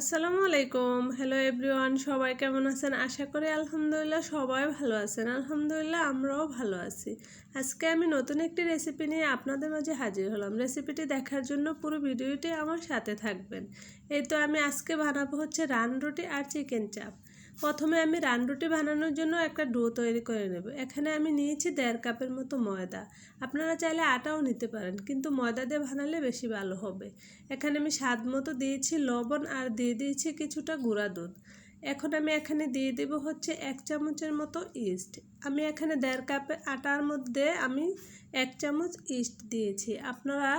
আসসালামু আলাইকুম। Hello everyone, সবাই কেমন আছেন? আশা করি আলহামদুলিল্লাহ সবাই ভালো আছেন। আলহামদুলিল্লাহ আমরাও ভালো আছি। আজকে আমি নতুন একটি রেসিপি নিয়ে আপনাদের মাঝে হাজির হলাম। রেসিপিটি দেখার জন্য পুরো ভিডিওটি আমার সাথে থাকবেন। এই তো আমি আজকে বানাবো হচ্ছে রান রুটি আর চিকেন চাপ। প্রথমে আমি রান রুটি বানানোর জন্য একটা ডো তৈরি করে নেব। এখানে আমি নিয়েছি 1.5 কাপের মতো ময়দা। আপনারা চাইলে আটাও নিতে পারেন, কিন্তু ময়দা দিয়ে বানালে বেশি ভালো হবে। এখানে আমি স্বাদ মতো দিয়েছি লবণ আর দিয়ে দিয়েছি কিছুটা গুঁড়া দুধ। এখন আমি এখানে দিয়ে দেব হচ্ছে 1 চামচের মতো ইস্ট। আমি এখানে 1.5 কাপ আটার মধ্যে আমি 1 চামচ ইস্ট দিয়েছি। আপনারা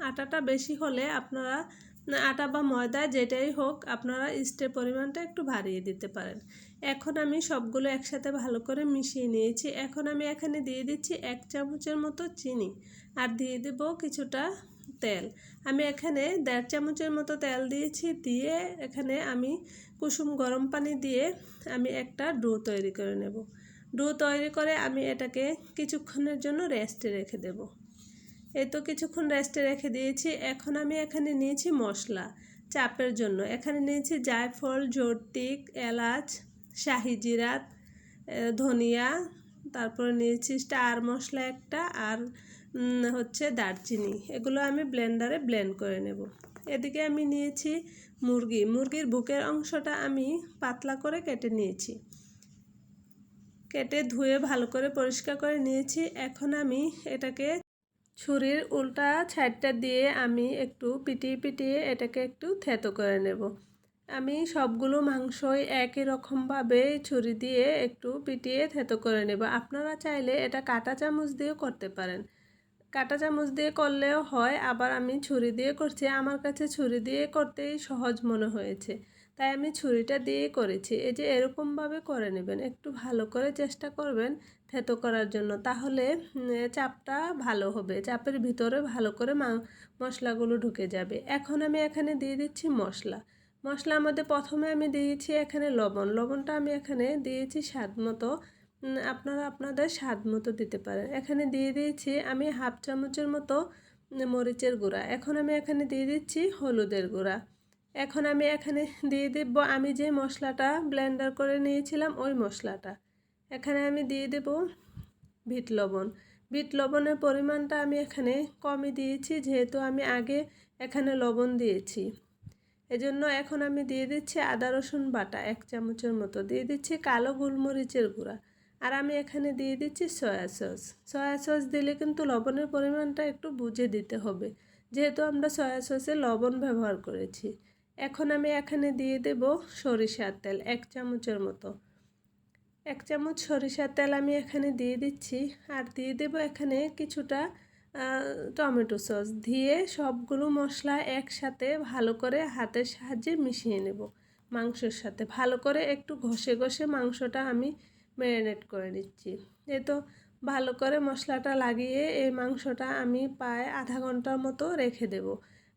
আটাটা বেশি হলে আপনারা আটা বা ময়দা যেটাই হোক আপনারা ইস্টের পরিমাণটা একটু বাড়িয়ে দিতে পারেন। এখন আমি সবগুলো একসাথে ভালো করে মিশিয়ে নিয়েছি। এখন আমি এখানে দিয়ে দিচ্ছি 1 চামচের মতো চিনি আর দিয়ে দেব কিছুটা তেল। আমি এখানে 1.5 চামচের মতো তেল দিয়েছি। দিয়ে এখানে আমি কুসুম গরম পানি দিয়ে আমি একটা ডো তৈরি করে নেব। ডো তৈরি করে আমি এটাকে কিছুক্ষণের জন্য রেস্টে রেখে দেব। এই তো কিছুক্ষণ রেস্টে রেখে দিয়েছি। এখন আমি এখানে নিয়েছি মশলা চাপের জন্য। এখানে নিয়েছি জায়ফল, জর্তিক, এলাচ, শাহি জিরা, ধনিয়া, তারপরে নিয়েছি স্টার মশলা একটা, আর হচ্ছে দারচিনি। এগুলো আমি ব্লেন্ডারে ব্লেন্ড করে নেব। এদিকে আমি নিয়েছি মুরগির বুকের অংশটা আমি পাতলা করে কেটে নিয়েছি। কেটে ধুয়ে ভালো করে পরিষ্কার করে নিয়েছি। এখন আমি এটাকে ছুরির উল্টা সাইডটা দিয়ে আমি একটু পিটিয়ে পিটিয়ে এটাকে একটু থেতো করে নেব। আমি সবগুলো মাংসই একই রকমভাবে ছুরি দিয়ে একটু পিটিয়ে থেতো করে নেব। আপনারা চাইলে এটা কাঁটা চামচ দিয়েও করতে পারেন। কাঁটা চামচ দিয়ে করলেও হয়, আবার আমি ছুরি দিয়ে করছি। আমার কাছে ছুরি দিয়ে করতেই সহজ মনে হয়েছে, তাই আমি ছুরিটা দিয়ে করেছি। এই যে এরকমভাবে করে নেবেন, একটু ভালো করে চেষ্টা করবেন থেতো করার জন্য, তাহলে চাপটা ভালো হবে, চাপের ভিতরে ভালো করে মশলাগুলো ঢুকে যাবে। এখন আমি এখানে দিয়ে দিচ্ছি মশলার মধ্যে প্রথমে আমি দিয়েছি এখানে লবণটা আমি এখানে দিয়েছি স্বাদ মতো। আপনারা আপনাদের স্বাদ মতো দিতে পারেন। এখানে দিয়ে দিয়েছি আমি 1/2 চামচের মতো মরিচের গুঁড়া। এখন আমি এখানে দিয়ে দিচ্ছি হলুদের গুঁড়া। এখন আমি এখানে দিয়ে দেব আমি যে মশলাটা ব্লেন্ডার করে নিয়েছিলাম ওই মশলাটা। এখানে আমি দিয়ে দেব বিট লবণের পরিমাণটা আমি এখানে কমই দিয়েছি, যেহেতু আমি আগে এখানে লবণ দিয়েছি। এজন্য এখন আমি দিয়ে দিচ্ছি আদা রসুন বাটা 1 চামচের মতো, দিয়ে দিচ্ছি কালো গোলমরিচের গুঁড়া, আর আমি এখানে দিয়ে দিচ্ছি সয়া সস দিলে কিন্তু লবণের পরিমাণটা একটু বুঝে দিতে হবে, যেহেতু আমরা সয়া সসে লবণ ব্যবহার করেছি। এখন আমি এখানে দিয়ে দেব সরিষার তেল 1 চামচের মতো। 1 চামচ সরিষার তেল আমি এখানে দিয়ে দিচ্ছি, আর দিয়ে দেব এখানে কিছুটা টমেটো সস। দিয়ে সবগুলো মশলা একসাথে ভালো করে হাতের সাহায্যে মিশিয়ে নেব। মাংসের সাথে ভালো করে একটু ঘষে ঘষে মাংসটা আমি ম্যারিনেট করে নিচ্ছি। এই তো ভালো করে মশলাটা লাগিয়ে এই মাংসটা আমি প্রায় আধা ঘন্টার মতো রেখে দেব।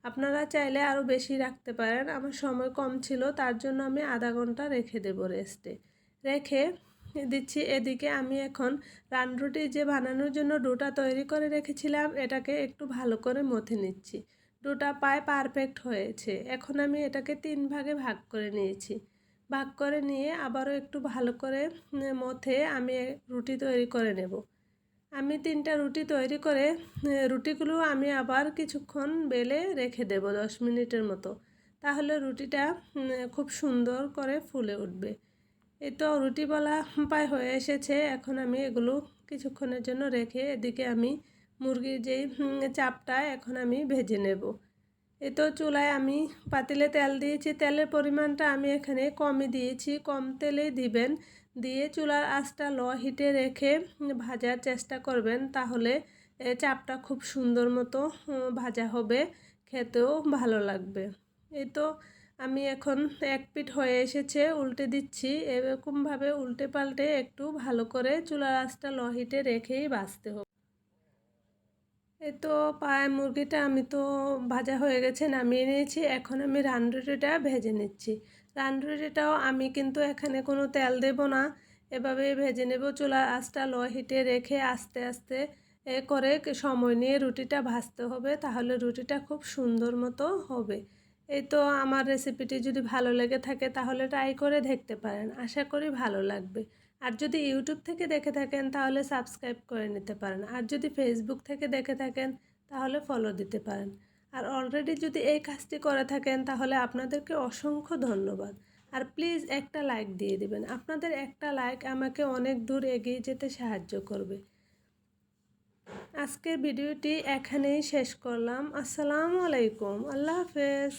আপনারা চাইলে আরও বেশি রাখতে পারেন, আমার সময় কম ছিল তার জন্য আমি আধা ঘন্টা রেখে দেব রেস্টে। রেখে দিচ্ছি এদিকে আমি এখন রান রুটি যে বানানোর জন্য ডোটা তৈরি করে রেখেছিলাম এটাকে একটু ভালো করে মথে নিচ্ছি। ডোটা প্রায় পারফেক্ট হয়েছে। এখন আমি এটাকে 3 ভাগে ভাগ করে নিয়েছি। ভাগ করে নিয়ে আবারও একটু ভালো করে মথে আমি রুটি তৈরি করে নেব। আমি 3টা রুটি তৈরি করে রুটিগুলো আমি আবার কিছুক্ষণ বেলে রেখে দেব 10 মিনিটের মতো, তাহলে রুটিটা খুব সুন্দর করে ফুলে উঠবে। এই তো রুটি বলা প্রায় হয়ে এসেছে। এখন আমি এগুলো কিছুক্ষণের জন্য রেখে এদিকে আমি মুরগির যেই চাপটা এখন আমি ভেজে নেব। এই তো চুলায় আমি পাতিলে তেল দিয়েছি। তেলের পরিমাণটা আমি এখানে কমই দিয়েছি, কম তেলেই দিবেন। দিয়ে চুলার আঁচটা লো হিটে রেখে ভাজার চেষ্টা করবেন, তাহলে চাপটা খুব সুন্দর মতো ভাজা হবে, খেতেও ভালো লাগবে। এই তো আমি এখন এক পিঠ হয়ে এসেছে, উল্টে দিচ্ছি। এরকমভাবে উল্টে পাল্টে একটু ভালো করে চুলার আঁচটা লো হিটে রেখেই ভাজতে হবে। এই তো পায়ে মুরগিটা আমি তো ভাজা হয়ে গেছে, নামিয়ে নিয়েছি। এখন আমি রান রুটিটা ভেজে নিচ্ছি। রান রুটিটাও আমি কিন্তু এখানে কোনো তেল দেব না, এভাবেই ভেজে নেব। চুলার আঁচটা লো হিটে রেখে আস্তে আস্তে করে সময় নিয়ে রুটিটা ভাজতে হবে, তাহলে রুটিটা খুব সুন্দর মতো হবে। এই তো আমার রেসিপিটি যদি ভালো লেগে থাকে তাহলে ট্রাই করে দেখতে পারেন, আশা করি ভালো লাগবে। আর যদি ইউটিউব থেকে দেখে থাকেন তাহলে সাবস্ক্রাইব করে নিতে পারেন, আর যদি ফেসবুক থেকে দেখে থাকেন তাহলে ফলো দিতে পারেন। আর অলরেডি যদি এই কাজটি করে থাকেন তাহলে আপনাদেরকে অসংখ্য ধন্যবাদ। আর প্লিজ একটা লাইক দিয়ে দিবেন, আপনাদের একটা লাইক আমাকে অনেক দূর এগিয়ে যেতে সাহায্য করবে। আজকের ভিডিওটি এখানেই শেষ করলাম। আসসালামু আলাইকুম, আল্লাহ হাফেজ।